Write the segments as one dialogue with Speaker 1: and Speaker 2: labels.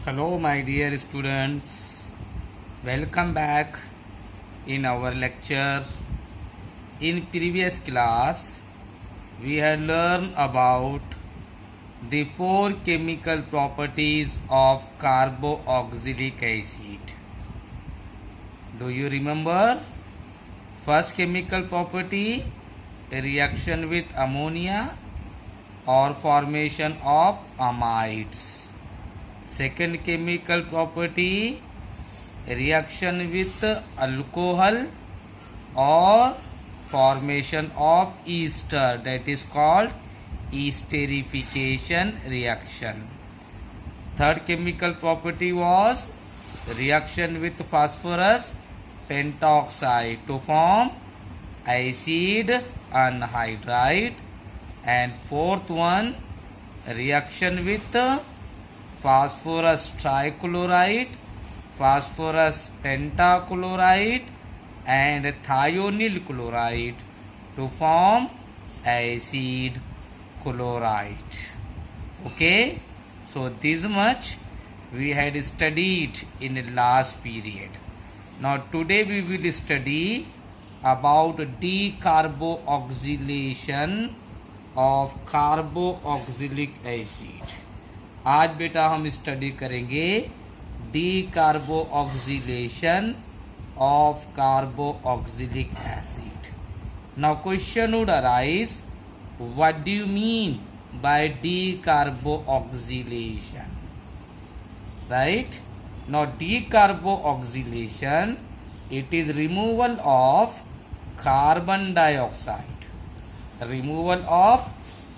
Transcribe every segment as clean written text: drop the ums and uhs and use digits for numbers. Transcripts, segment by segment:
Speaker 1: Hello, my dear students. Welcome back in our lecture. In previous class, we had learned about the four chemical properties of carboxylic acid. Do you remember? First chemical property, a reaction with ammonia or formation of amides. Second chemical property, reaction with alcohol or formation of ester, that is called esterification reaction. Third chemical property was reaction with phosphorus pentoxide to form acid anhydride. And fourth one, reaction with phosphorus trichloride, phosphorus pentachloride and thionyl chloride to form acid chloride. Okay, so this much we had studied in the last period. Now today we will study about decarboxylation of carboxylic acid. आज बेटा हम study करेंगे decarboxylation of carboxylic acid. Now question would arise, what do you mean by decarboxylation? Right, now decarboxylation, it is removal of carbon dioxide. Removal of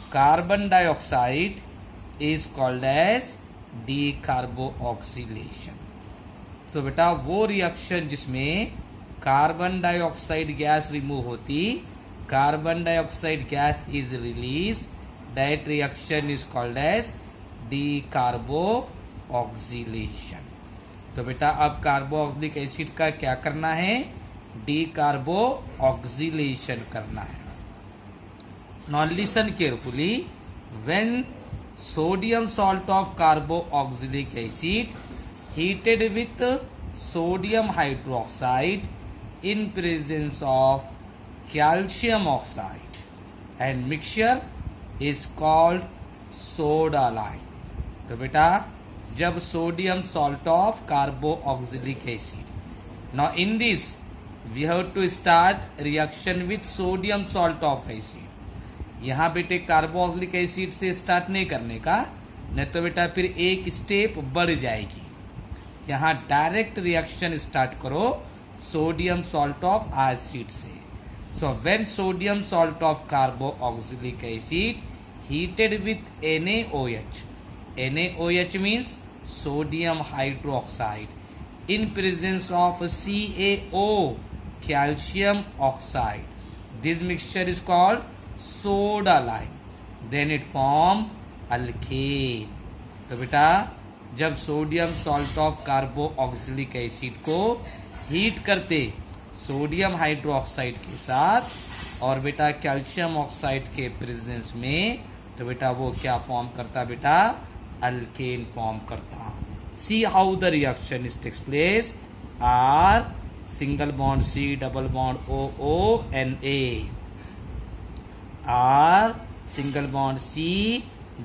Speaker 1: carbon dioxide is called as decarboxylation. तो बेटा वो reaction जिसमें carbon dioxide gas remove होती, carbon dioxide gas is release, that reaction is called as decarboxylation. तो बेटा अब carboxylic acid का क्या करना है? डीकार्बोक्सिलेशन करना है. Now listen carefully. When sodium salt of carboxylic acid heated with sodium hydroxide in presence of calcium oxide and mixture is called soda lime. तो बेटा जब sodium salt of carboxylic acid, now in this we have to start reaction with sodium salt of acid. यहाँ बेटे carboxylic acid से start नहीं करने का, नहीं तो बेटा फिर एक स्टेप बढ़ जाएगी. यहाँ डायरेक्ट रिएक्शन स्टार्ट करो सोडियम सॉल्ट ऑफ एसिड से. So when sodium salt of carboxylic acid heated with NaOH, NaOH means sodium hydroxide, in presence of CaO, calcium oxide, this mixture is called soda lime, then it form alkane. तो बेटा जब sodium salt of carboxylic acid को heat करते sodium hydroxide के साथ और बेटा calcium oxide के प्रेजेंस में, तो बेटा वो क्या फॉर्म करता बेटा? अल्केन फॉर्म करता. See how the reaction is takes place. R single bond C double bond OO Na, R single bond C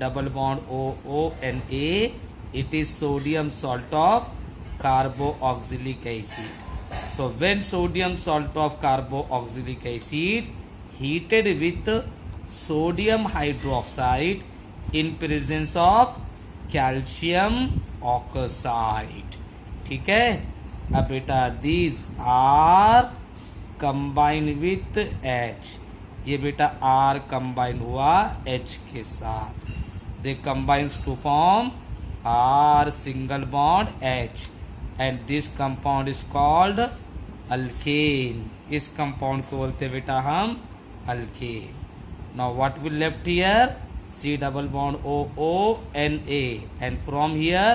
Speaker 1: double bond OO Na. It is sodium salt of carboxylic acid. So when sodium salt of carboxylic acid heated with sodium hydroxide in presence of calcium oxide, ठीक है. अब बेटा these are combined with H. ये बेटा R combine हुआ H के साथ, they combines to form R single bond H and this compound is called alkane. इस कंपाउंड को बोलते बेटा हम alkane. Now what will left here? C double bond OO Na and from here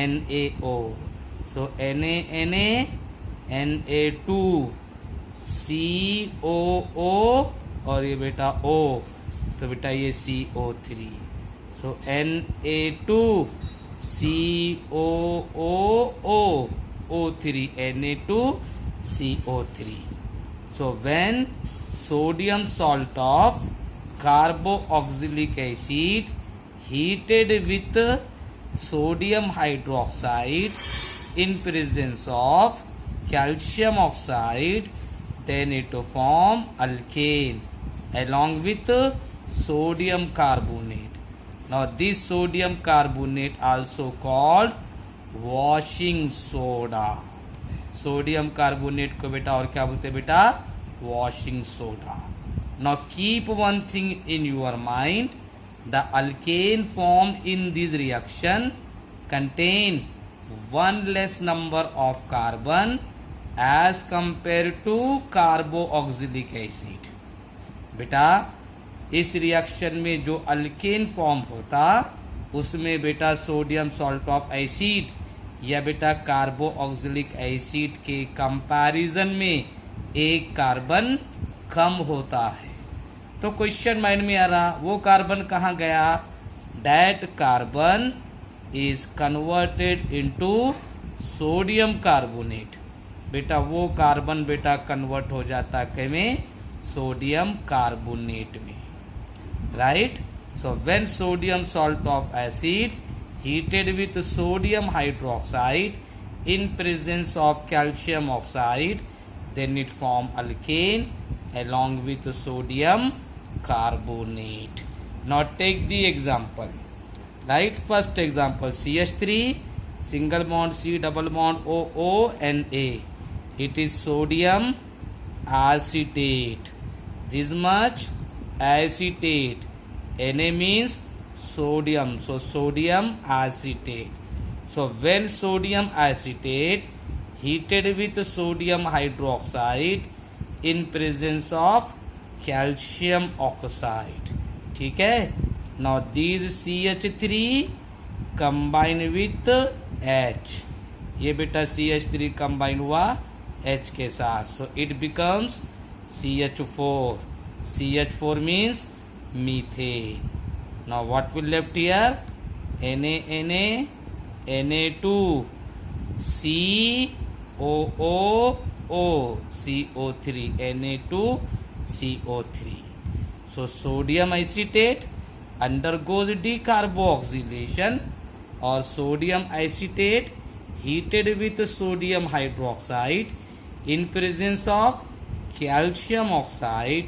Speaker 1: NaO. So Na Na2 COO और ये बेटा O, तो बेटा ये CO3. So Na2 COOO, O3 Na2 CO3. So when sodium salt of carboxylic acid heated with sodium hydroxide in presence of calcium oxide, then it form alkane along with sodium carbonate. Now this sodium carbonate also called washing soda. Sodium carbonate को बेटा और क्या बोलते हैं बेटा? Washing soda. Now keep one thing in your mind, the alkane form in this reaction contain one less number of carbon as compared to carboxylic acid. बेटा इस reaction में जो अल्केन फॉर्म होता उसमें बेटा सोडियम सॉल्ट ऑफ एसिड या बेटा carboxylic acid के कंपैरिजन में एक कार्बन कम होता है. तो क्वेश्चन माइंड में आ रहा, वो कार्बन कहाँ गया? That carbon is converted into sodium carbonate. बेटा वो कार्बन बेटा कन्वर्ट हो जाता है में? सोडियम कार्बोनेट में. Right. So when sodium salt of acid heated with sodium hydroxide in presence of calcium oxide, then it form alkane along with sodium carbonate. Now take the example. Right, first example, CH3 single bond C double bond OO and A. It is sodium acetate. This much acetate. Na means sodium, so sodium acetate. So when sodium acetate heated with sodium hydroxide in presence of calcium oxide, ठीक है. Now these CH3 combine with H. ये बेटा CH3 combine हुआ H के साथ, so it becomes CH4. CH4 means methane. Now what will left here? Na, Na2, COOO, CO3, Na2, CO3. So sodium acetate undergoes decarboxylation or sodium acetate heated with sodium hydroxide in presence of calcium oxide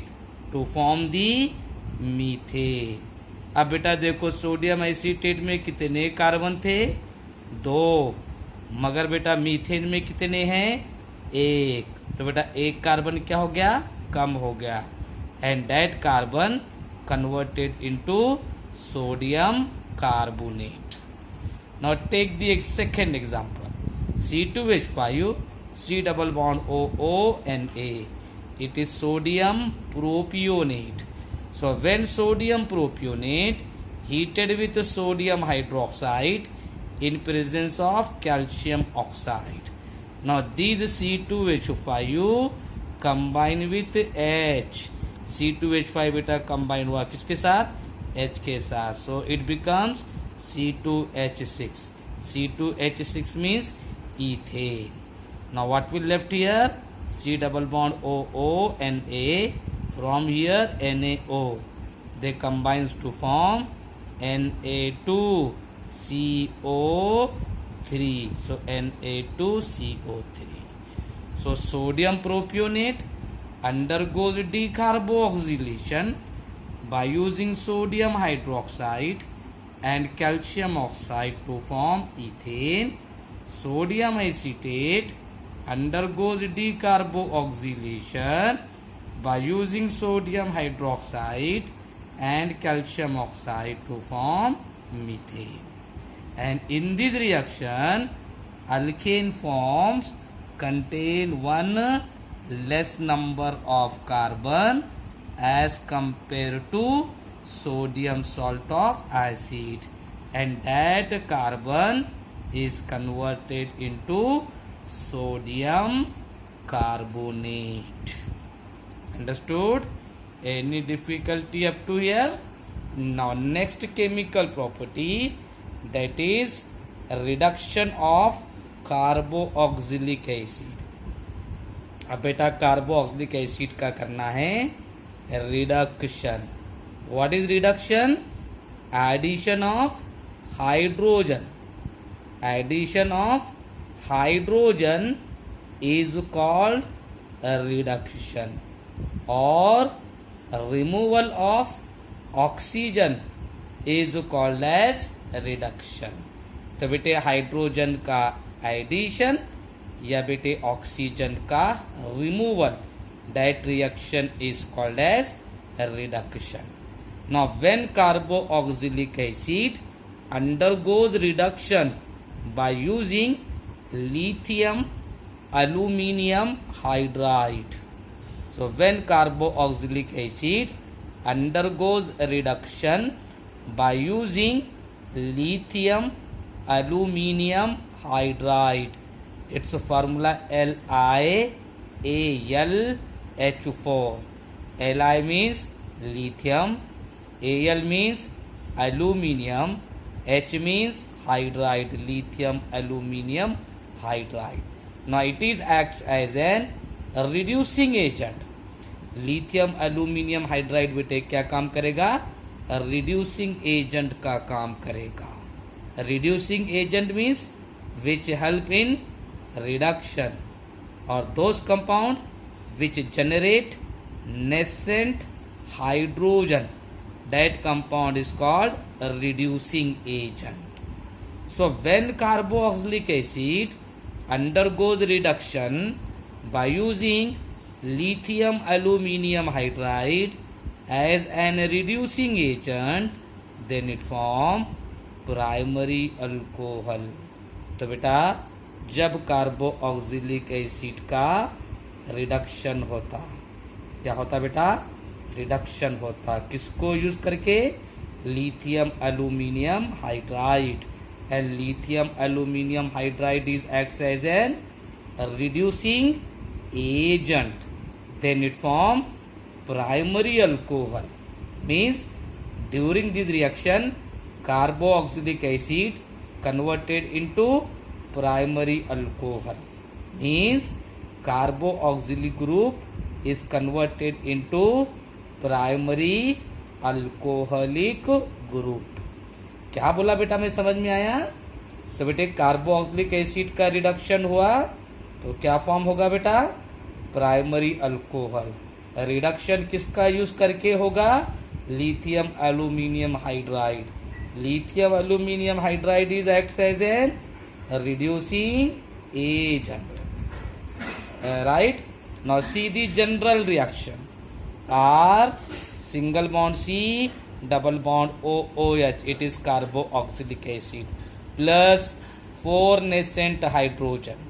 Speaker 1: to form the methane. अब बेटा देखो sodium acetate में कितने carbon थे? 2. मगर बेटा methane में कितने हैं? 1. तो बेटा एक कार्बन क्या हो गया? कम हो गया. And that carbon converted into sodium carbonate. Now take the second example. C2H5 C double bond OO and A. It is sodium propionate. So when sodium propionate heated with sodium hydroxide in presence of calcium oxide. Now these C2H5 combine with H. C2H5 बेटा combine हुआ किसके साथ? H के साथ. So it becomes C2H6. C2H6 means ethane. Now what will left here? C double bond OO and A. From here NaO, they combines to form Na2CO3. So Na2CO3. So sodium propionate undergoes decarboxylation by using sodium hydroxide and calcium oxide to form ethane. Sodium acetate undergoes decarboxylation by using sodium hydroxide and calcium oxide to form methane. And in this reaction, alkane forms contain one less number of carbon as compared to sodium salt of acid, and that carbon is converted into sodium carbonate. Understood? Any difficulty up to here? Now next chemical property, that is reduction of carboxylic acid. अब बेटा carboxylic acid का करना है reduction. What is reduction? Addition of hydrogen. Addition of hydrogen is called a reduction, or removal of oxygen is called as reduction। तो बेटे hydrogen का addition या बेटे ऑक्सीजन का removal, that reaction is called as a reduction। Now when carboxylic acid undergoes reduction by using lithium aluminium hydride, so when carboxylic acid undergoes a reduction by using lithium aluminium hydride, its formula LiAlH4। Li means lithium, Al means aluminium, H means hydride, lithium aluminium hydride। Now it is acts as an reducing agent। lithium aluminium hydride बेटे क्या काम करेगा? reducing agent का काम करेगा। reducing agent means which help in reduction, or those compound which generate nascent hydrogen, that compound is called a reducing agent। So when carboxylic acid undergoes reduction by using lithium aluminium hydride as an reducing agent, then it form primary alcohol। तो बेटा जब carboxylic acid का reduction होता, क्या होता बेटा? Reduction होता। किसको यूज करके? Lithium aluminium hydride. And lithium aluminium hydride is acts as an reducing agent, then it form primary alcohol। Means during this reaction carboxylic acid converted into primary alcohol, means carboxylic group is converted into primary alcoholic group। क्या बोला बेटा? मैं समझ में आया? तो बेटे carboxylic acid का रिडक्शन हुआ तो क्या फॉर्म होगा बेटा? Primary alcohol. रिडक्शन किसका यूज करके होगा? Lithium aluminium hydride. Lithium aluminium hydride is acts as an reducing agent, right. Now see the general reaction. R single bond C double bond OOH, it is carboxylic acid plus 4 nascent hydrogen।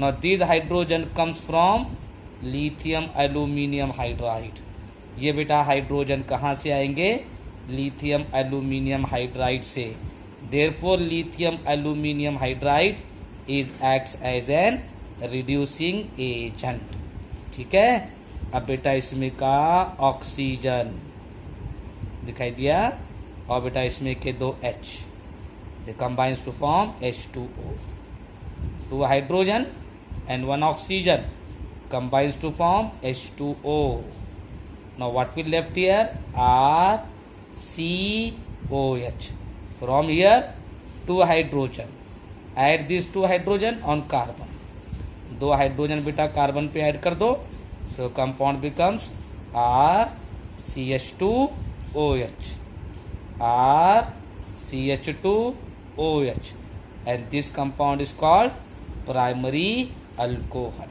Speaker 1: Now this hydrogen comes from lithium aluminium hydride। ये बेटा hydrogen कहाँ से आएंगे? Lithium aluminium hydride से। therefore lithium aluminium hydride is acts as an reducing agent। ठीक है। अब बेटा इसमें का ऑक्सीजन दिखाई दिया, और बेटा इसमें के दो H, they combines to form H2O। 2 hydrogen and 1 oxygen combines to form H2O। Now what will left here? RCOH। From here 2 hydrogen, add these 2 hydrogen on carbon। 2 hydrogen बेटा कार्बन पे ऐड कर दो, so compound becomes RCH2OH, RCH2OH, and this compound is called primary alcohol।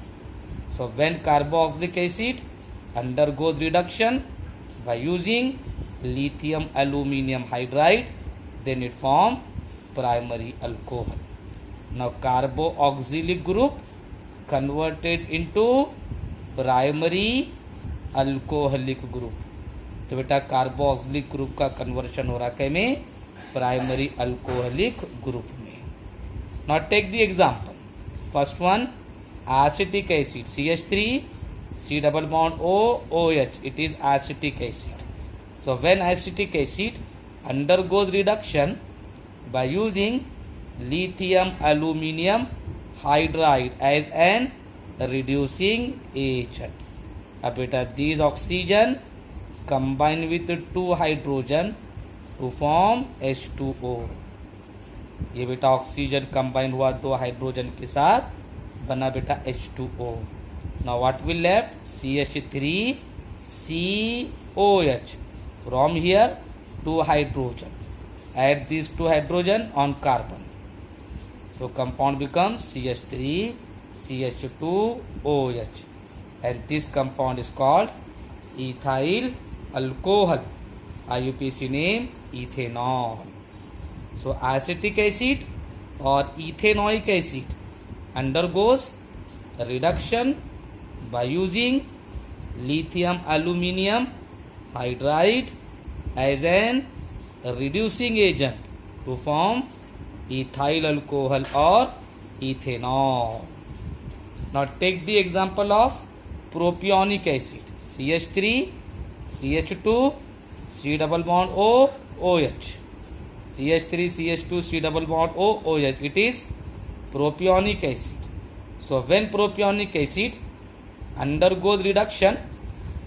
Speaker 1: So when carboxylic acid undergoes reduction by using lithium aluminium hydride, then it form primary alcohol। Now carboxylic group converted into primary alcoholic group। तो बेटा carboxylic group का conversion हो रहा है में primary alcoholic group में। Now take the example. First one acetic acid CH3 C double bond OOH, it is acetic acid। So when acetic acid undergoes reduction by using lithium aluminum hydride as an reducing agent. अब बेटा these oxygen combine with two hydrogen to form H2O. ये बेटा oxygen combine हुआ दो hydrogen के साथ बना बेटा H2O. Now what will left? CH3 COH. From here two hydrogen. Add these two hydrogen on carbon. So compound becomes CH3 CH2 OH. And this compound is called ethyl alcohol. IUPAC name ethanol. So acetic acid or ethanoic acid undergoes reduction by using lithium aluminum hydride as an reducing agent to form ethyl alcohol or ethanol. Now take the example of propionic acid. CH3 CH2 C double bond O OH. CH3 CH2 C double bond O OH. It is propionic acid. So when propionic acid undergoes reduction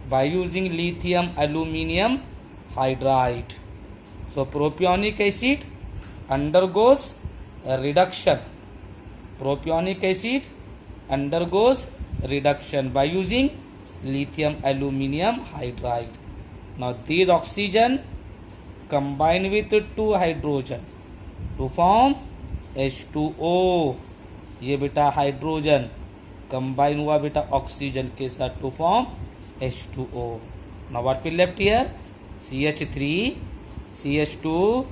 Speaker 1: by using lithium aluminum hydride. So propionic acid undergoes a reduction. Propionic acid undergoes reduction by using lithium aluminum hydride. Now these oxygen combine with two hydrogen to form H2O. ये बेटा hydrogen combine हुआ बेटा oxygen के साथ to form H2O. Now what will left here? CH3 CH2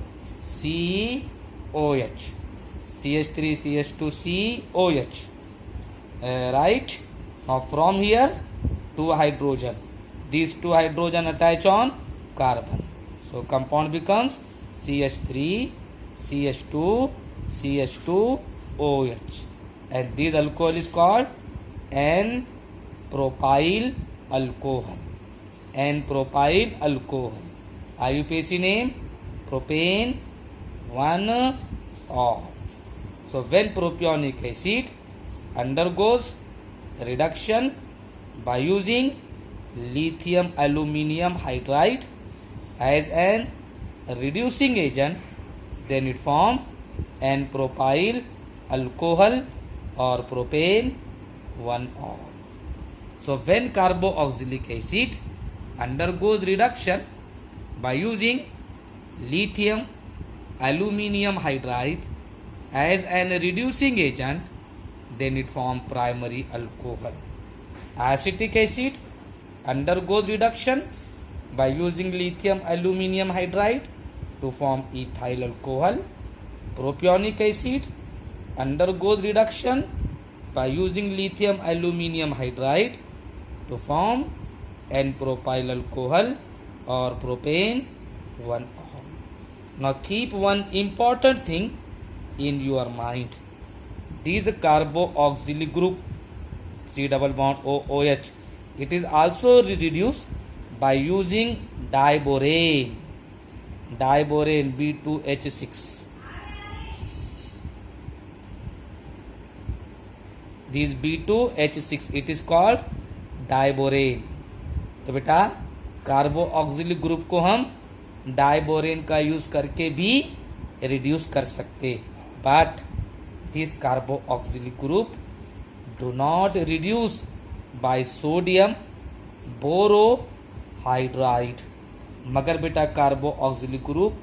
Speaker 1: COH. CH3 CH2 COH. Right? Now from here two hydrogen. These two hydrogen attach on carbon. So compound becomes CH3 CH2 CH2 OH. And this alcohol is called N-propyl alcohol. N-propyl alcohol. IUPAC name propane 1-ol. So when propionic acid undergoes reduction by using lithium aluminum hydride as an reducing agent, then it forms N-propyl alcohol or propane 1-ol. So when carboxylic acid undergoes reduction by using lithium aluminum hydride as an reducing agent, then it forms primary alcohol. Acetic acid undergoes reduction by using lithium aluminum hydride to form ethyl alcohol. Propionic acid undergoes reduction by using lithium aluminum hydride to form N-propyl alcohol or propane 1-ol. Now keep one important thing in your mind. This carboxylic group C double bond OOH, it is also reduced by using diborane. Diborane B2H6. This B2H6, it is called diborane. तो बेटा carboxylic group को हम diborane का use करके भी reduce कर सकते, but this carboxylic group do not reduce by sodium borohydride. मगर बेटा कार्बोक्सिलिक ग्रुप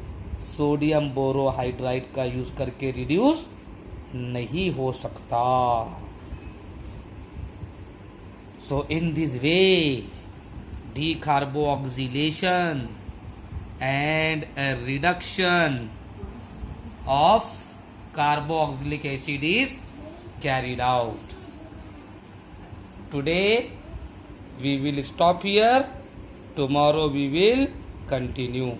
Speaker 1: सोडियम बोरोहाइड्राइड का यूज करके रिड्यूस नहीं हो सकता. So in this way, decarboxylation and a reduction of carboxylic acid is carried out. Today we will stop here. Tomorrow we will continue.